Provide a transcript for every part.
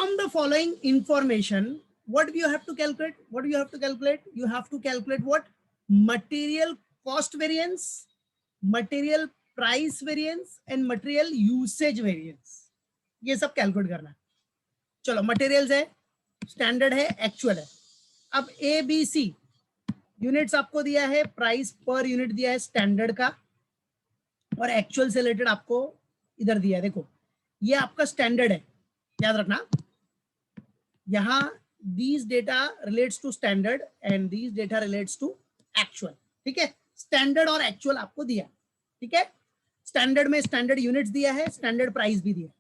from the following information, what you have to calculate? What you have to calculate? You have to calculate what? Material cost variance, material price variance and material usage variance. ये सब calculate करना है. चलो materials है, standard है, actual है. अब ए B सी units आपको दिया है, प्राइस पर यूनिट दिया है स्टैंडर्ड का, और एक्चुअल से रिलेटेड आपको इधर दिया है. देखो ये आपका स्टैंडर्ड है, याद रखना. यहां these data relates to standard and these data relates to actual. ठीक है, स्टैंडर्ड और एक्चुअल आपको दिया. ठीक है, स्टैंडर्ड में स्टैंडर्ड यूनिट्स दिया है, स्टैंडर्ड प्राइस भी दिया है.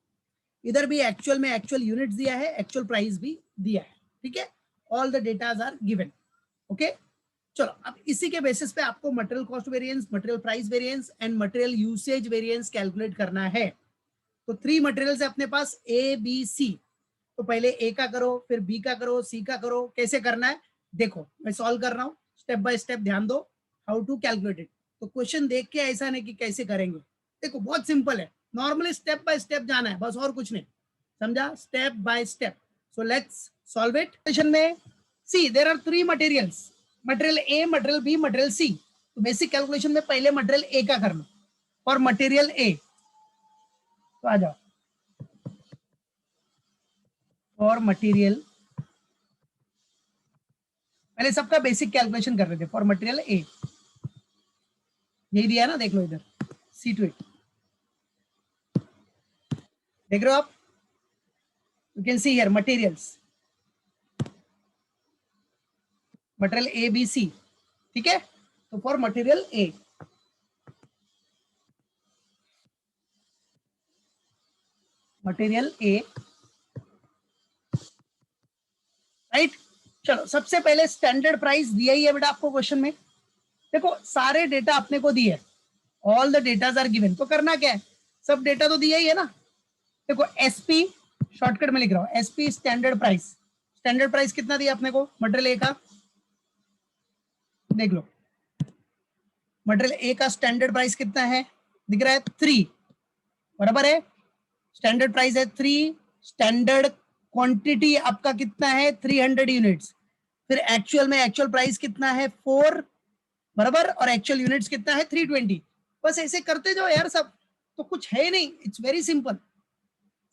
इधर भी एक्चुअल में एक्चुअल यूनिट्स दिया है, एक्चुअल प्राइस भी दिया है. ठीक है, all the datas are given. Okay, चलो अब इसी के बेसिस पे आपको material cost variance, material price variance and material usage variance calculate करना है. तो 3 मटेरियल्स है अपने पास, ए बी सी. तो पहले ए का करो, फिर बी का करो, सी का करो. कैसे करना है देखो, मैं सॉल्व कर रहा हूँ स्टेप बाय स्टेप, ध्यान दो हाउ टू कैलकुलेट इट. तो क्वेश्चन देख के ऐसा नहीं कि कैसे करेंगे, देखो बहुत सिंपल है. नॉर्मली स्टेप बाय स्टेप जाना है बस, और कुछ नहीं, समझा? Step by step. So let's solve it. Question में see there are 3 materials, material A, material B, material C. तो बेसिक कैलकुलेशन में पहले मटेरियल ए का करना, और मटेरियल ए. तो आ जाओ, और मटेरियल पहले सबका बेसिक कैलकुलेशन कर रहे थे. फॉर मटेरियल ए यही दिया ना, देख लो इधर, सी टू इट देख रहे हो आप. You can see here materials, material A B C. ठीक है, तो for material A, material A, right. चलो सबसे पहले स्टैंडर्ड प्राइस दिया ही है बेटा आपको क्वेश्चन में. देखो सारे डेटा अपने को दिए, all the datas are given. तो करना क्या है, सब डेटा तो दिया ही है ना. देखो एसपी शॉर्टकट में लिख रहा हूं, SP standard price. Standard price कितना दिया अपने को मटेरियल ए का, देख लो. मटेरियल ए का स्टैंडर्ड प्राइस कितना है, दिख रहा है 3, बराबर है. स्टैंडर्ड प्राइस है 3, स्टैंडर्ड क्वांटिटी आपका कितना है 300 यूनिट्स. फिर एक्चुअल में एक्चुअल प्राइस कितना है 4, बराबर, और एक्चुअल यूनिट्स कितना है 320. बस ऐसे करते जाओ यार सब, तो कुछ है नहीं, इट्स वेरी सिंपल.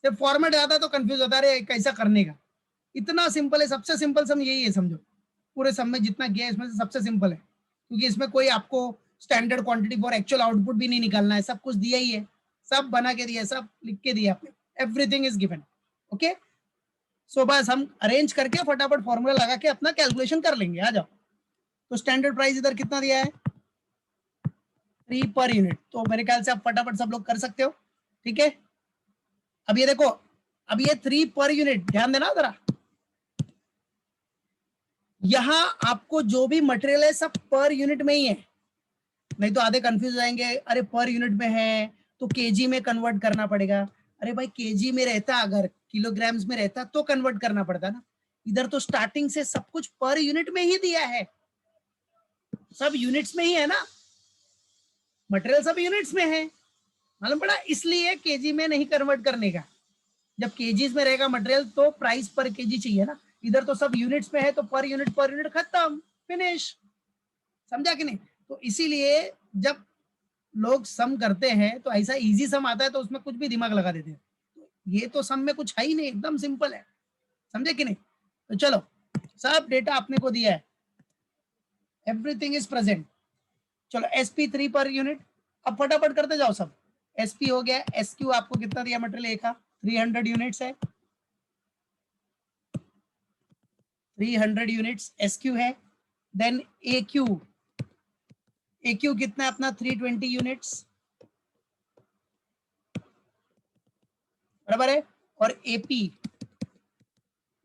जब फॉर्मेट आता तो कंफ्यूज होता है कैसा करने का. इतना सिंपल है, सबसे सिंपल सम यही है समझो. पूरे सम में जितना किया है इसमें से सबसे सिंपल है, क्योंकि इसमें कोई आपको standard quantity for actual output भी नहीं निकालना है, सब कुछ दिया ही है, सब बना के दिया, सब लिख के दिया आपने, एवरीथिंग इज गिवन. ओके, सो बस हम अरेंज करके फटाफट फॉर्मूला लगा के अपना कैलकुलेशन कर लेंगे. आ जाओ. तो स्टैंडर्ड प्राइस इधर कितना दिया है 3 पर यूनिट. तो मेरे ख्याल से आप फटाफट सब लोग कर सकते हो. ठीक है, अब ये देखो, अब ये 3 पर यूनिट, ध्यान देना जरा. यहां आपको जो भी मटेरियल है सब पर यूनिट में ही है, नहीं तो आधे कंफ्यूज हो जाएंगे, अरे पर यूनिट में है तो केजी में कन्वर्ट करना पड़ेगा. अरे भाई केजी में रहता, अगर किलोग्राम्स में रहता तो कन्वर्ट करना पड़ता ना. इधर तो स्टार्टिंग से सब कुछ पर यूनिट में ही दिया है, सब यूनिट्स में ही है ना, मटेरियल सब यूनिट्स में है, मालूम पड़ा. इसलिए केजी में नहीं कन्वर्ट करने का. जब केजीज में रहेगा मटेरियल तो प्राइस पर केजी चाहिए ना. इधर तो सब यूनिट्स में है तो पर यूनिट खत्म, फिनिश. समझा कि नहीं. तो इसीलिए जब लोग सम करते हैं तो ऐसा इजी सम आता है तो उसमें कुछ भी दिमाग लगा देते हैं. ये तो सम में कुछ है ही नहीं, एकदम सिंपल है. समझे कि नहीं. तो चलो सब डेटा आपने को दिया है, एवरीथिंग इज प्रेजेंट. चलो SP3 पर यूनिट, अब फटाफट करते जाओ सब. SP हो गया, SQ आपको कितना दिया मटेरियल ए का 300 यूनिट्स है, 300 यूनिट्स SQ है. देन AQ, AQ कितना है अपना 320 यूनिट्स, बराबर है. और AP,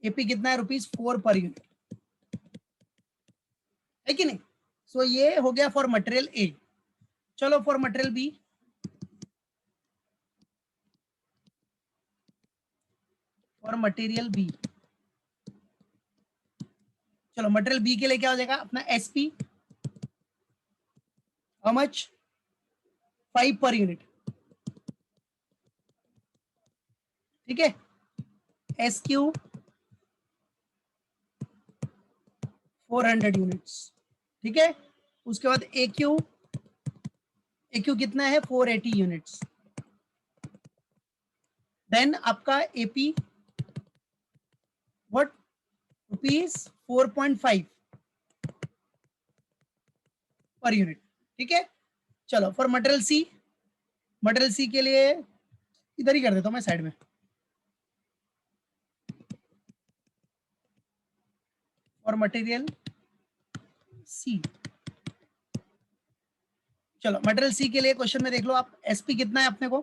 AP कितना है ₹4 पर यूनिट, है कि नहीं. सो ये हो गया फॉर मटेरियल ए. चलो for material B, for material B, चलो मटेरियल बी के लिए क्या हो जाएगा अपना SP, how much 5 per unit. ठीक है, एस क्यू 400 यूनिट्स, ठीक है। उसके बाद ए क्यू कितना है 480 यूनिट्स। देन आपका AP what rupees 4.5 per unit, ठीक है। चलो फॉर मटेरियल सी के लिए इधर ही कर देता हूं मैं साइड में। फॉर मटेरियल सी, चलो मटेरियल सी के लिए क्वेश्चन में देख लो आप, एसपी कितना है अपने को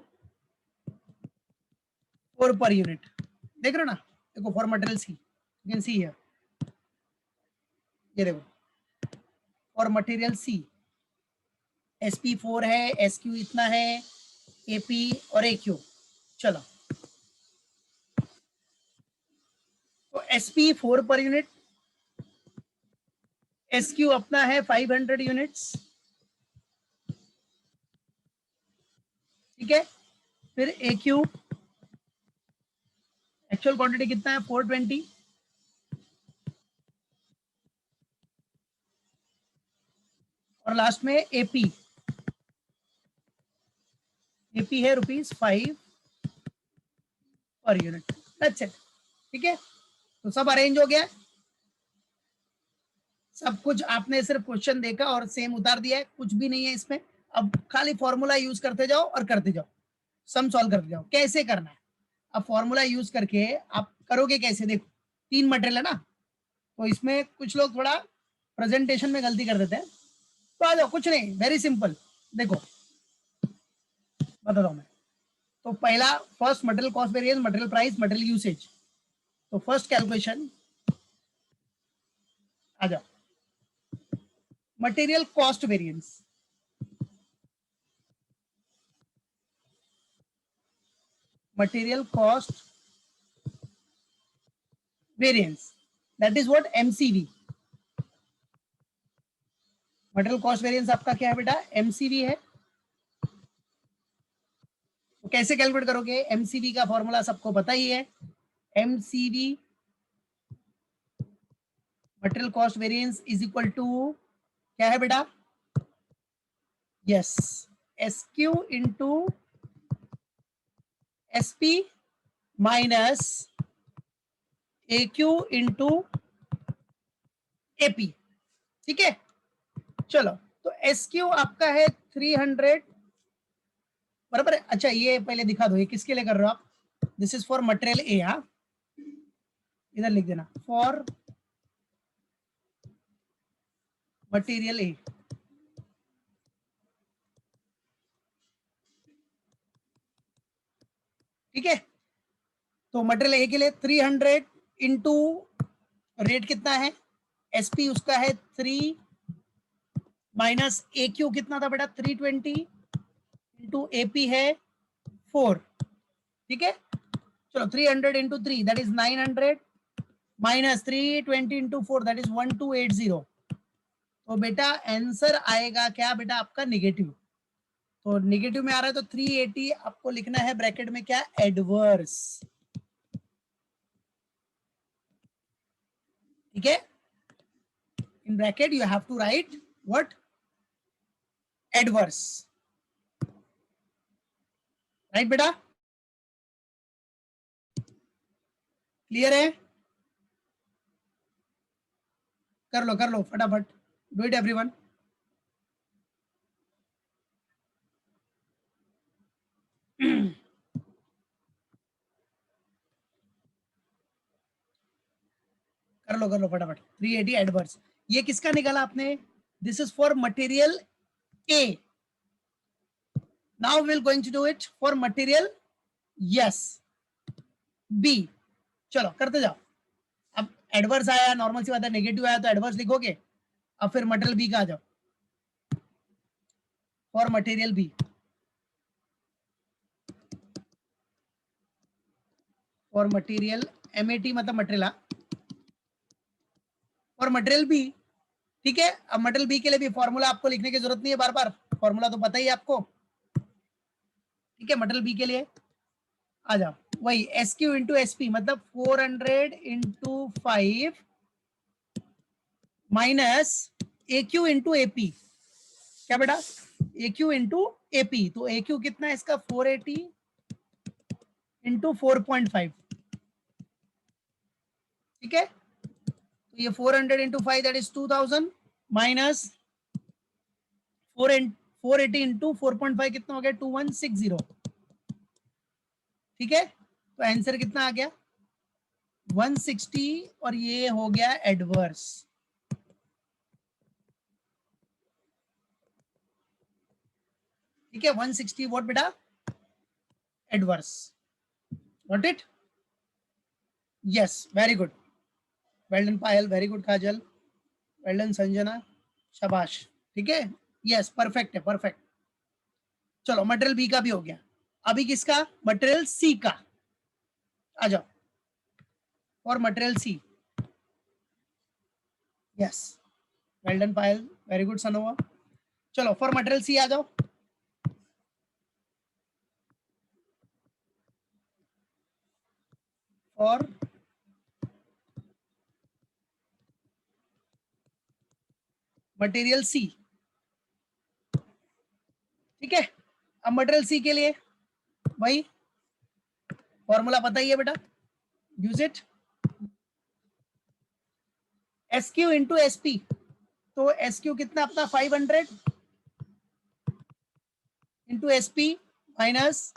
4 पर यूनिट, देख रहे हो ना। देखो for material C you can see here, ये देखो फॉर मटेरियल सी एसपी 4 है, एसक्यू इतना है, एपी और एक्यू। चलो तो एसपी 4 पर यूनिट, एसक्यू अपना है 500 यूनिट्स, ठीक है। फिर एक्यू एक्चुअल क्वांटिटी कितना है 420, और लास्ट में एपी है ₹5 पर यूनिट, दैट्स इट, ठीक है। तो सब अरेंज हो गया, सब कुछ आपने सिर्फ क्वेश्चन देखा और सेम उतार दिया है, कुछ भी नहीं है इसमें। अब खाली फॉर्मूला यूज करते जाओ और करते जाओ, सम सॉल्व करते जाओ। कैसे करना है, अब फॉर्मूला यूज करके आप करोगे कैसे, देखो 3 मटेरियल है ना, तो इसमें कुछ लोग थोड़ा प्रेजेंटेशन में गलती कर देते हैं। तो आ जाओ, कुछ नहीं, वेरी सिंपल। देखो बताता हूँ मैं। तो पहला first material cost variance, material price, material usage. तो फर्स्ट कैलकुलेशन आ जाओ, material cost variance, material cost variance, that is what MCV. Material cost variance आपका क्या है बेटा, एमसीवी है। तो कैसे कैलकुलेट करोगे, एमसीवी का फॉर्मूला सबको पता ही है, MCV material cost variance is equal to क्या है बेटा, yes SQ into SP minus AQ into AP, ठीक है। चलो तो एसक्यू आपका है 300 बराबर है। अच्छा ये पहले दिखा दो, ये किसके लिए कर रहे हो आप, दिस इज फॉर मटेरियल ए, हाँ इधर लिख देना फॉर मटेरियल ए, ठीक है। तो मटेरियल ए के लिए 300 इंटू रेट कितना है, एसपी उसका है 3 माइनस ए क्यू कितना था बेटा 320 इंटू एपी है 4, ठीक है। चलो 300 into 3 that is 900 minus 320 into 4 that is 1280। तो बेटा आंसर आएगा क्या बेटा आपका निगेटिव। तो निगेटिव में आ रहा है तो 380 आपको लिखना है ब्रैकेट में क्या, एडवर्स, ठीक है। In bracket you have to write what, adverse, right बेटा, क्लियर है, कर लो फटाफट, डू इट एवरीवन। कर लो फटाफट, 380 एडवर्स, ये किसका निकाला आपने, this is for material A. Now will going to do it for material yes B, चलो करते जाओ। अब एडवर्स आया, नॉर्मल सी बात है, नेगेटिव आया तो एडवर्स लिखोगे। अब फिर मटेरियल बी का आ जाओ, for material B, for material MAT मतलब मटेरियल, और मटेरियल बी, ठीक है। अब मटेरियल बी के लिए भी फॉर्मूला आपको लिखने की जरूरत नहीं है बार बार, फॉर्मूला तो पता ही है आपको, ठीक है। मटेरियल बी के लिए आ जाओ, वही S Q into S P, मतलब 400 इंटू 5 माइनस ए क्यू इंटू एपी। क्या बेटा? ए क्यू इंटू एपी, तो ए क्यू कितना है इसका? 480 इंटू 4.5। ठीक है, तो ये 400 into 5 that is 2000 minus 480 into 4.5 कितना हो गया? 2160। ठीक है, तो आंसर कितना आ गया? 160, और ये हो गया एडवर्स। ठीक है, 160 व्हाट बेटा? Adverse. Got it? Yes, very good, well done Payal, very good Kajal, well done Sanjana, शाबाश। ठीक है, यस परफेक्ट है, परफेक्ट। चलो मटेरियल बी का भी हो गया, अभी किसका? मटेरियल सी का। आ जाओ, और मटेरियल सी। यस, वेल डन पायल, वेरी गुड सनोवा। चलो फॉर मटेरियल सी आ जाओ। और मटेरियल सी। ठीक है, अब मटेरियल सी के लिए भाई फॉर्मूला पता ही है बेटा, use it. S Q into S P, तो एस क्यू कितना अपना? 500 into S P minus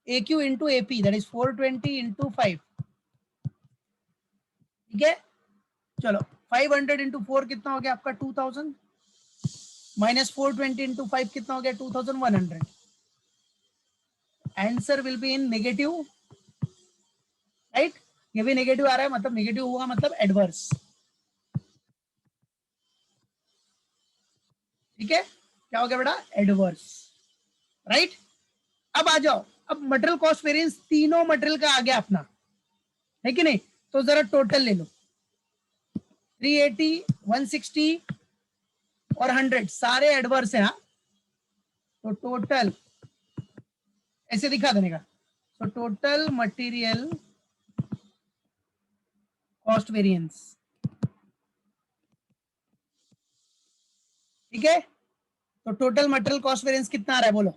A Q into A P that is 420 into 5। ठीक है, चलो 500 इंटू 4 कितना हो गया आपका? 2000 माइनस 420 इंटू 5 कितना हो गया? 2100। Answer will be in negative, right? ये भी नेगेटिव आ रहा है, मतलब नेगेटिव होगा मतलब एडवर्स। ठीक है, क्या हो गया बेटा? Adverse, right? अब आ जाओ, अब मटेरियल कॉस्ट वेरिएंस तीनों मटेरियल का आ गया अपना, है कि नहीं? तो जरा टोटल ले लो, 380, 160 और 100 सारे एडवर्स हैं। हाँ, तो टोटल ऐसे दिखा देने का, तो टोटल मटेरियल कॉस्ट वेरिएंस। ठीक है, तो टोटल मटेरियल कॉस्ट वेरिएंस कितना आ रहा है बोलो?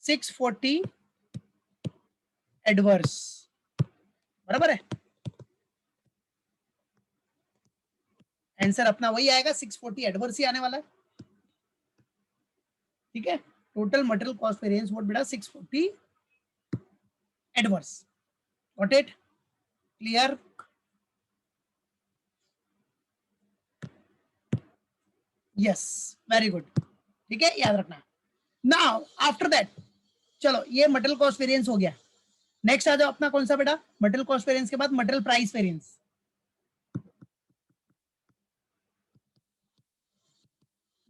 640 एडवर्स, बराबर है? आंसर अपना वही आएगा, 640 एडवर्स ही आने वाला है। ठीक है, total material cost variance what बेटा? 640 adverse. Got it? Clear? Yes, very good. ठीक है, याद रखना। नाउ आफ्टर दैट, चलो ये मटेरियल कॉस्ट वेरिएंस हो गया। नेक्स्ट आ जाओ अपना कौन सा बेटा? मटेरियल कॉस्ट वेरिएंस के बाद material price variance.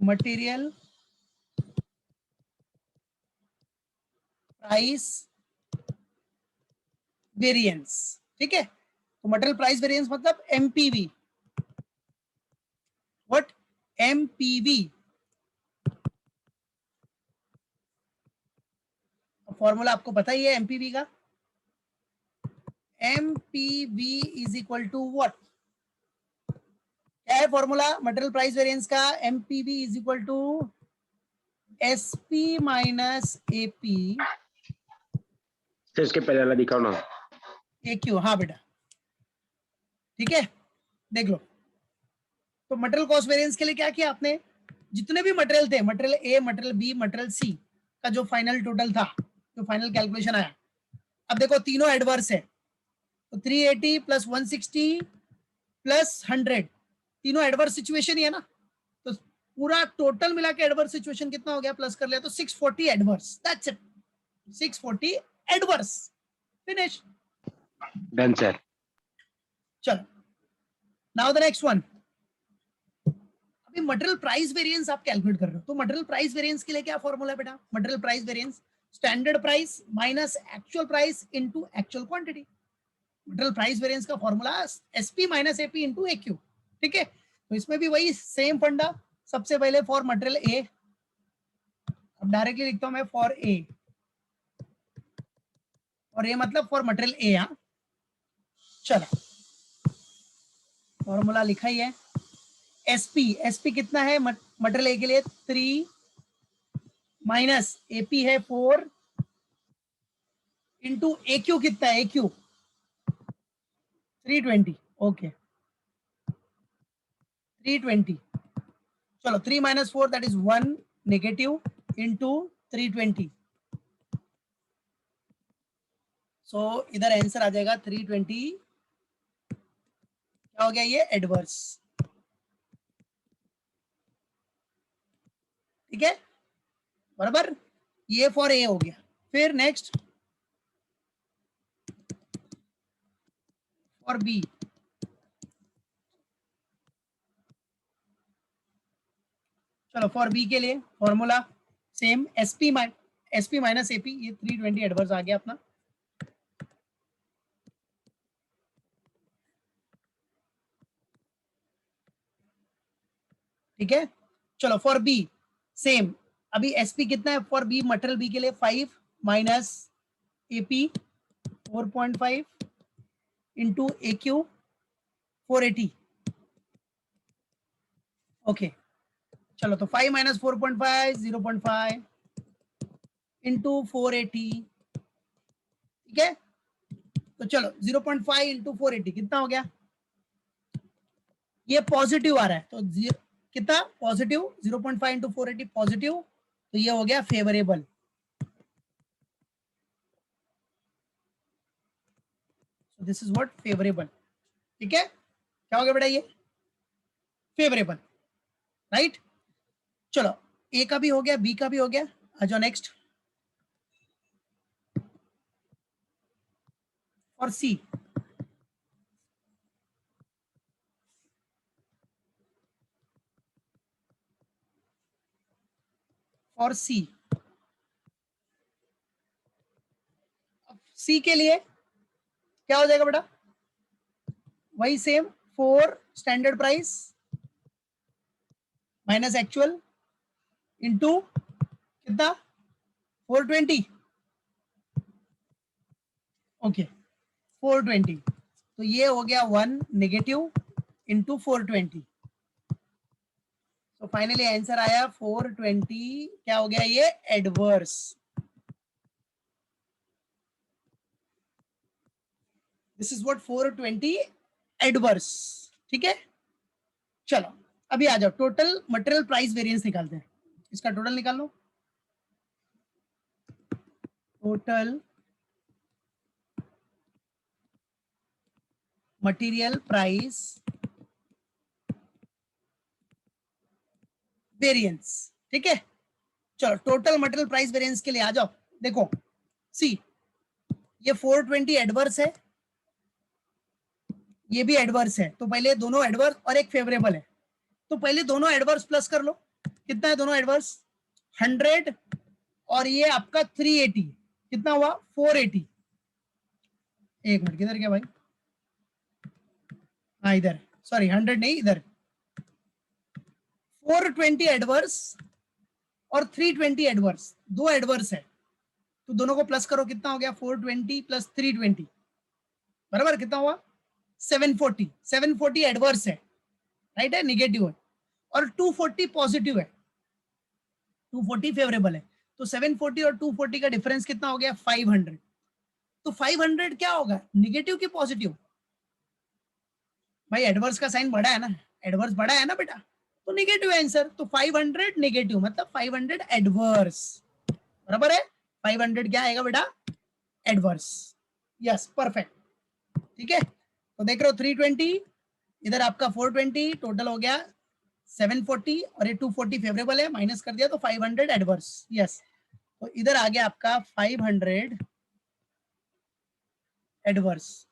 Material price variance. ठीक है, तो मटेरियल प्राइस वेरिएंस मतलब एमपीवी। व्हाट? एमपीवी। फॉर्मूला आपको पता ही है एमपीवी का। MPV is equal to what? क्या है फॉर्मूला मटेरियल प्राइस वेरिएंस का? MPV is equal to SP minus AP. तो इसके पहले वाला दिखाओ ना। ए क्यू, हाँ बेटा। ठीक है, देख लो, तो मटेरियल कॉस्ट वेरिएंस के लिए क्या किया आपने? जितने भी मटेरियल थे, material A, material B, material C का जो फाइनल टोटल था, जो फाइनल कैलकुलेशन आया, अब देखो तीनों एडवर्स है, तो 380 प्लस 160 प्लस 100 तीनों एडवर्स सिचुएशन ही है ना, तो पूरा टोटल मिला के एडवर्स सिचुएशन कितना हो गया? प्लस कर लिया तो 640 adverse, that's it, 640 adverse. Finish. Done sir. चलो, नाउ द नेक्स्ट वन। अभी मटेरियल प्राइस वेरिएंस आप कैलकुलेट कर रहे हो, तो मटेरियल प्राइस वेरिएंस के लिए क्या फॉर्मूला है बेटा? Material price variance standard price minus actual price into actual quantity. Material price variance का formula SP minus AP into AQ. ठीक है, तो इसमें भी वही सेम फंडा। सबसे पहले फॉर मटेरियल ए, अब डायरेक्टली लिखता हूं मैं फॉर ए, और ये मतलब फॉर मटेरियल ए। हाँ चलो फॉर्मूला लिखा ही है। एसपी, एसपी कितना है मटेरियल ए के लिए 3 माइनस एपी है 4 इंटू ए क्यू कितना है, ए क्यू 320। ओके 320, चलो 3 minus 4 that is 1 negative into 320। सो इधर आंसर आ जाएगा 320। क्या हो गया ये, एडवर्स। ठीक है बराबर, ये फॉर ए हो गया। फिर नेक्स्ट फॉर बी, चलो फॉर बी के लिए formula same, SP minus AP, ये 320 एडवर्स आ गया अपना। ठीक है चलो फॉर बी सेम, अभी एसपी कितना है फॉर बी मटेरियल बी के लिए 5 माइनस एपी 4.5 इंटू ए क्यू 480। ओके चलो तो 5 माइनस 4.5 0.5 इंटू 480। ठीक है तो चलो 0.5 इंटू 480 कितना हो गया, ये पॉजिटिव आ रहा है तो कितना पॉजिटिव, 0.5 इंटू 480 पॉजिटिव, तो ये हो गया favourable. So this is what favourable. ठीक है क्या हो गया बेटा, ये फेवरेबल, राइट। चलो ए का भी हो गया, बी का भी हो गया, आ जाओ नेक्स्ट और सी। और सी, सी के लिए क्या हो जाएगा बेटा, वही same 4 standard price minus actual into कितना 420। ओके 420, तो ये हो गया 1 नेगेटिव इंटू 420। तो फाइनली आंसर आया 420। क्या हो गया ये, adverse. This is what 420 adverse. ठीक है चलो अभी आ जाओ टोटल मटेरियल प्राइस वेरिएंस निकालते हैं, इसका टोटल निकाल लो। Total material price variance. ठीक है चलो टोटल मटेरियल प्राइस वेरिएंस के लिए आ जाओ। देखो सी, ये 420 एडवर्स है, ये भी एडवर्स है, तो पहले दोनों एडवर्स और एक फेवरेबल है, तो पहले दोनों एडवर्स प्लस कर लो। कितना है दोनों एडवर्स, 100 और ये आपका 380, कितना हुआ 480। एक मिनट किधर गया भाई, हाँ इधर, सॉरी 100 नहीं इधर, 420 एडवर्स और 320 एडवर्स, दो एडवर्स है, तो दोनों को प्लस करो, कितना हो गया 420 प्लस 320 बराबर कितना हुआ 740। 740 एडवर्स है, राइट है, निगेटिव है, और 240 पॉजिटिव है, 240 फेवरेबल है, तो 740 और 240 का डिफरेंस कितना हो गया 500। तो 500 क्या होगा, निगेटिव की पॉजिटिव, भाई एडवर्स का साइन बड़ा है ना, एडवर्स बड़ा है ना बेटा, तो निगेटिव आंसर, तो 500 निगेटिव मतलब 500 एडवर्स, बराबर है। 500 क्या आएगा बेटा, एडवर्स। Yes perfect. ठीक है तो देख रहे हो 320, इधर आपका 420, टोटल हो गया 740 और ये 240 फेवरेबल है, माइनस कर दिया तो 500 एडवर्स। यस तो इधर आ गया आपका 500 एडवर्स।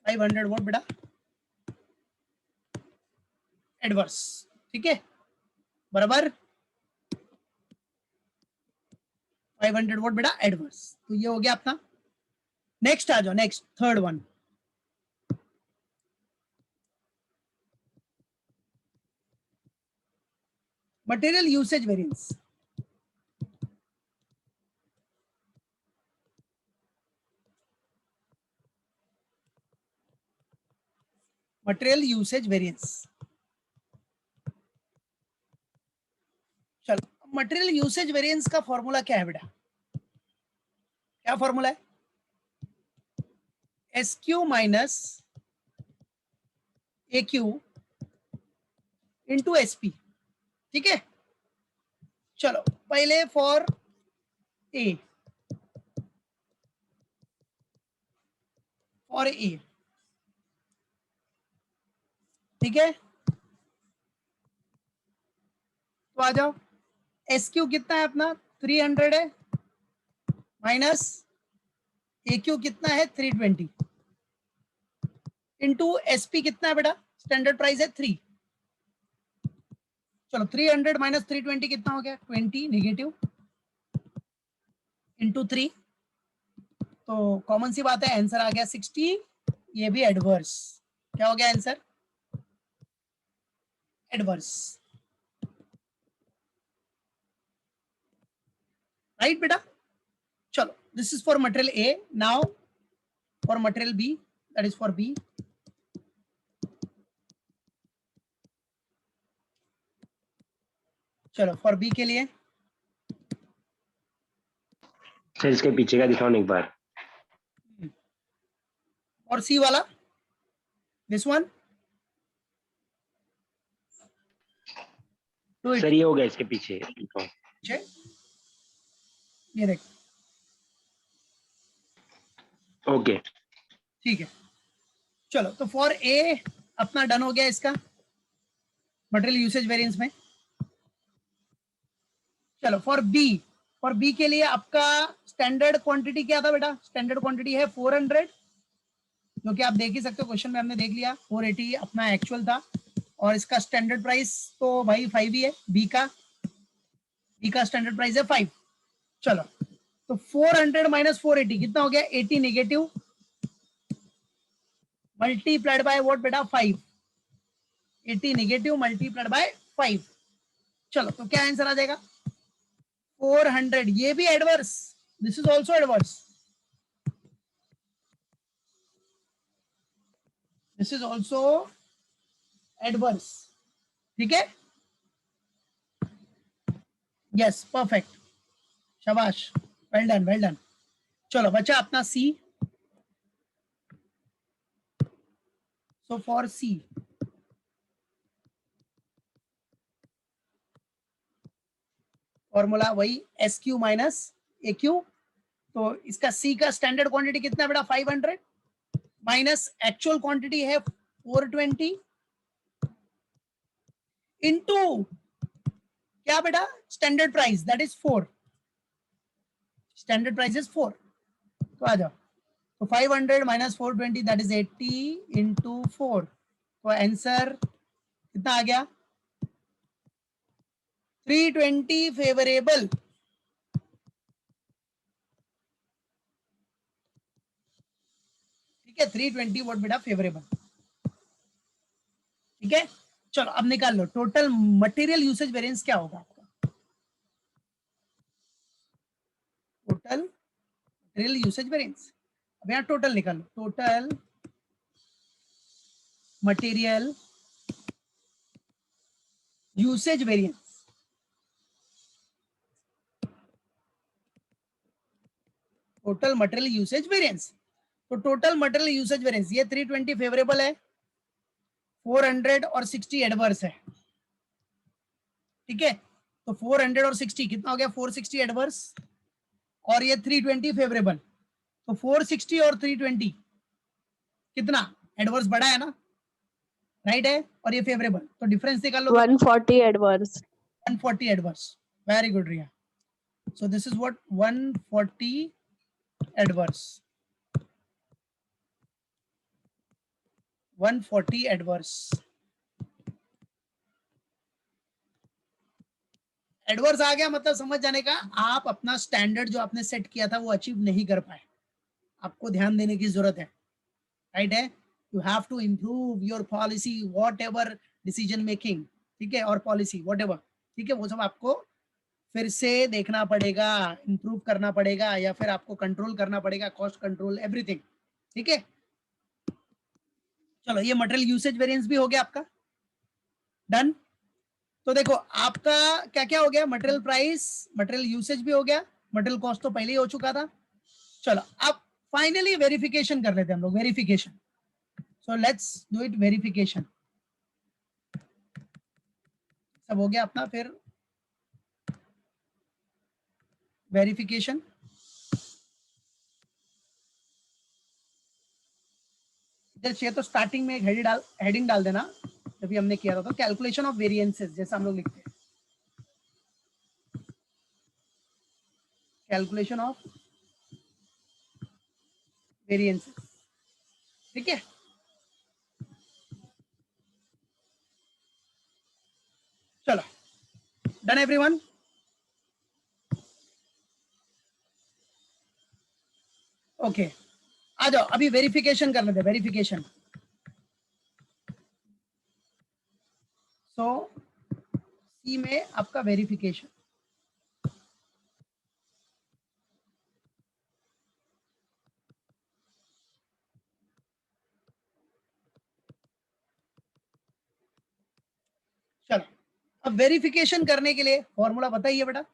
500 वोट बेटा एडवर्स। ठीक है बराबर 500 वोट बेटा एडवर्स, तो ये हो गया अपना। नेक्स्ट आ जाओ, next third one, material usage variance. Material usage variance. चलो, मटेरियल यूसेज वेरिएंस का फॉर्मूला क्या है बेटा? क्या फॉर्मूला है? एस क्यू माइनस ए क्यू इंटू एस पी। ठीक है, चलो पहले फॉर ए, फॉर ए, ठीक है, तो आ जाओ। एस क्यू कितना है अपना? 300 है, माइनस ए क्यू कितना है? 320, इंटू एस पी कितना है बेटा? स्टैंडर्ड प्राइस है 3। चलो 300 माइनस 320 कितना हो गया? 20 नेगेटिव इंटू 3, तो कॉमन सी बात है, आंसर आ गया 60। ये भी एडवर्स। क्या हो गया आंसर? एडवर्स। राइट बेटा? चलो, this is for material A. Now for material B, that is for B. चलो फॉर बी के लिए, सर इसके पीछे का दिखाओ ना एक बार। और सी वाला, this one, do it. Sir ये हो गया इसके पीछे दिखाओ। ये देख, ओके ठीक है। चलो, तो फॉर ए अपना डन हो गया इसका मटेरियल यूसेज वेरिएंस में। चलो फॉर बी, फॉर बी के लिए आपका स्टैंडर्ड क्वांटिटी क्या था बेटा? स्टैंडर्ड क्वांटिटी है 400, जो कि आप देख ही सकते हो, क्वेश्चन में हमने देख लिया। 480 अपना एक्चुअल था, और इसका स्टैंडर्ड प्राइस तो भाई 5 ही है। बी का स्टैंडर्ड प्राइस है 5। चलो, तो 400 माइनस 480 कितना हो गया? 80 नेगेटिव, मल्टीप्लाइड बाय व्हाट बेटा? 5। 80 नेगेटिव मल्टीप्लाइड बाय 5। चलो, तो क्या आंसर आ जाएगा? 400। ये भी adverse, this is also adverse, this is also adverse. ठीक है, यस, परफेक्ट, शाबाश, वेल डन, वेल डन। चलो बचा अपना सी। सो फॉर सी, फॉर्मूला वही एस क्यू माइनस ए क्यू। तो इसका सी का स्टैंडर्ड क्वांटिटी कितना है बेटा? 500 माइनस एक्चुअल क्वांटिटी है 420 इंटू क्या बेटा? Standard price, that is 4। Standard price is 4। तो आ जाओ, तो 500 माइनस 420 दैट इज 80 इंटू 4। तो आंसर कितना आ गया? 320 फेवरेबल। ठीक है, 320 वोट बेटा फेवरेबल। ठीक है, चलो अब निकाल लो टोटल मटेरियल यूसेज वेरिएंस क्या होगा आपका। टोटल मटेरियल यूसेज वेरिएंस, अब यहाँ टोटल निकाल लो। Total material usage variance, total material usage variance. तो टोटल मटेरियल यूसेज वेरिएंस, ये 320 फेवरेबल है, 400 और 60 एडवर्स है। ठीक है, तो 400 और 60 कितना हो गया? 460 एडवर्स, और ये 320 फेवरेबल। तो 460 और 320 कितना एडवर्स? बड़ा है ना, राइट है, और ये फेवरेबल, तो डिफरेंस निकाल लो। 140 adverse. 140 adverse, very good Riya. So this is what 140 adverse, 140 adverse. Adverse आ गया मतलब समझ जाने का, आप अपना स्टैंडर्ड जो आपने सेट किया था वो अचीव नहीं कर पाए, आपको ध्यान देने की जरूरत है, राइट है। You have to improve your policy, whatever decision making, ठीक है, और पॉलिसी वॉट एवर, ठीक है, वो सब आपको फिर से देखना पड़ेगा, इंप्रूव करना पड़ेगा, या फिर आपको कंट्रोल करना पड़ेगा, कॉस्ट कंट्रोल, एवरीथिंग। ठीक है, चलो ये मटेरियल यूसेज वेरिएंस भी हो गया आपका, डन। तो देखो आपका क्या क्या हो गया, मटेरियल प्राइस, मटेरियल यूसेज भी हो गया, मटेरियल कॉस्ट तो पहले ही हो चुका था। चलो अब फाइनली वेरिफिकेशन कर लेते हैं हम लोग, verification. So let's do it, verification. सब हो गया अपना, फिर वेरिफिकेशन। इधर चाहिए तो स्टार्टिंग में एक हेडिंग डाल देना, जब भी हमने किया था तो कैलकुलेशन ऑफ वेरिएंसेस, जैसा हम लोग लिखते हैं, कैलकुलेशन ऑफ वेरिएंसेस, ठीक है। चलो डन एवरीवन। ओके आ जाओ, अभी वेरिफिकेशन कर लेते हैं, वेरिफिकेशन। सो सी में आपका वेरिफिकेशन, चलो अब वेरिफिकेशन करने के लिए फॉर्मूला बताइए बेटा।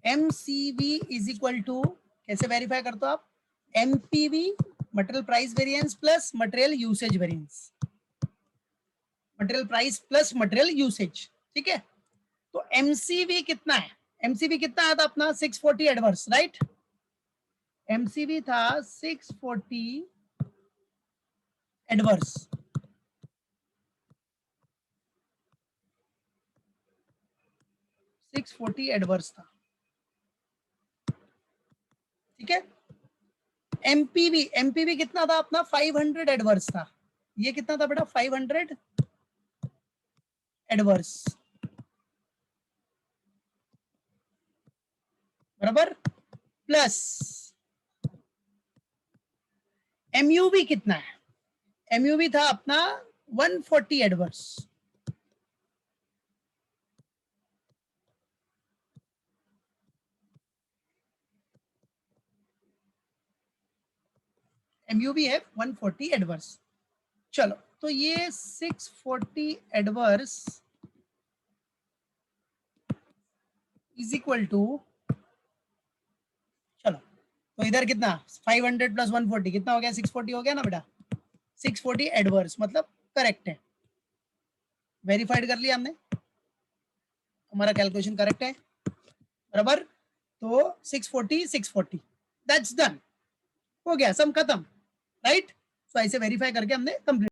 MCV इज इक्वल टू, कैसे वेरीफाई करते हो आप, MPV material price variance plus material usage variance, material price plus material usage, ठीक है। तो MCV कितना है, MCV कितना आया था अपना 640 एडवर्स, राइट। MCV था 640 एडवर्स, 640 एडवर्स था, ठीक है। एमपीवी कितना था अपना 500 एडवर्स था, ये कितना था बेटा 500 एडवर्स, बराबर, प्लस एमयूवी कितना है, एमयूवी था अपना 140 एडवर्स, एमयूवी है 140 एडवर्स। चलो तो ये 640 एडवर्स इज इक्वल टू, चलो तो इधर कितना 500 प्लस 140 कितना हो गया 640 हो गया ना बेटा, 640 एडवर्स मतलब करेक्ट है, वेरीफाइड कर लिया हमने, हमारा कैलकुलेशन करेक्ट है, बराबर। तो 640 दैट्स डन, हो गया सम खत्म, राइट। तो ऐसे वेरीफाई करके हमने कंप्लीट